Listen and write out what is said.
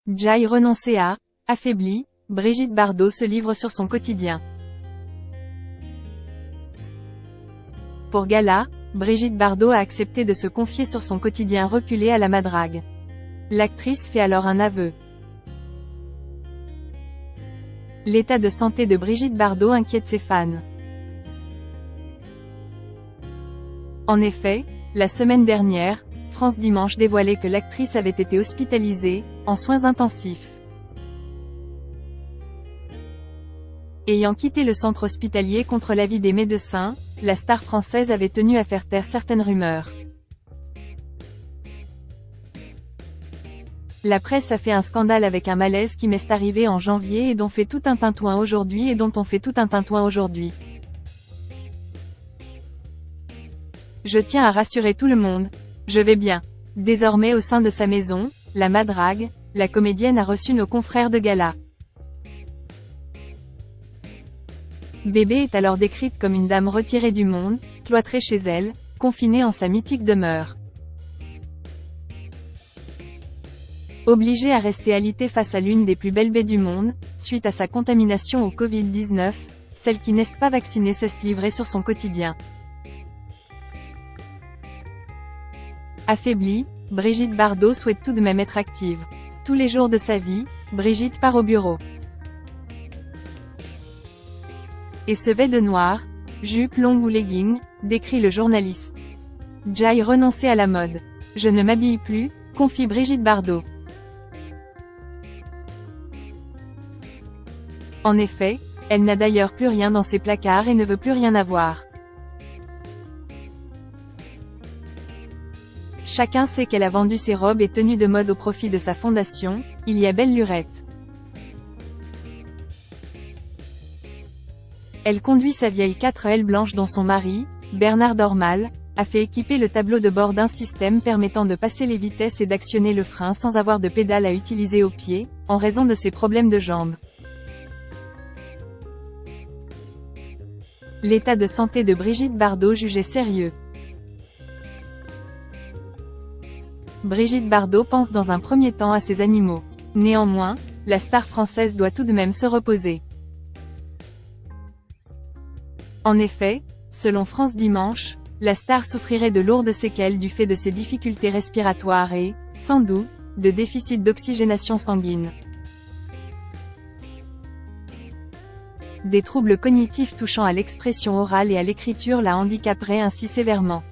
Jai renoncé à, affaiblie, Brigitte Bardot se livre sur son quotidien. Pour Gala, Brigitte Bardot a accepté de se confier sur son quotidien reculé à la madrague. L'actrice fait alors un aveu. L'état de santé de Brigitte Bardot inquiète ses fans. En effet, la semaine dernière, France Dimanche dévoilait que l'actrice avait été hospitalisée, en soins intensifs. Ayant quitté le centre hospitalier contre l'avis des médecins, la star française avait tenu à faire taire certaines rumeurs. La presse a fait un scandale avec un malaise qui m'est arrivé en janvier et dont fait tout un tintouin aujourd'hui. Je tiens à rassurer tout le monde. Je vais bien. Désormais au sein de sa maison, la madrague, la comédienne a reçu nos confrères de Gala. Bébé est alors décrite comme une dame retirée du monde, cloîtrée chez elle, confinée en sa mythique demeure. Obligée à rester alitée face à l'une des plus belles baies du monde, suite à sa contamination au Covid-19, celle qui n'est pas vaccinée s'est livrée sur son quotidien. Affaiblie, Brigitte Bardot souhaite tout de même être active. Tous les jours de sa vie, Brigitte part au bureau et se vêt de noir, jupe longue ou legging, décrit le journaliste. Jai renoncé à la mode. Je ne m'habille plus, confie Brigitte Bardot. En effet, elle n'a d'ailleurs plus rien dans ses placards et ne veut plus rien avoir. Chacun sait qu'elle a vendu ses robes et tenues de mode au profit de sa fondation, Il y a belle lurette. Elle conduit sa vieille 4L blanche dont son mari, Bernard Dormal, a fait équiper le tableau de bord d'un système permettant de passer les vitesses et d'actionner le frein sans avoir de pédale à utiliser au pied, en raison de ses problèmes de jambes. L'état de santé de Brigitte Bardot jugé sérieux. Brigitte Bardot pense dans un premier temps à ses animaux. Néanmoins, la star française doit tout de même se reposer. En effet, selon France Dimanche, la star souffrirait de lourdes séquelles du fait de ses difficultés respiratoires et, sans doute, de déficit d'oxygénation sanguine. Des troubles cognitifs touchant à l'expression orale et à l'écriture la handicaperaient ainsi sévèrement.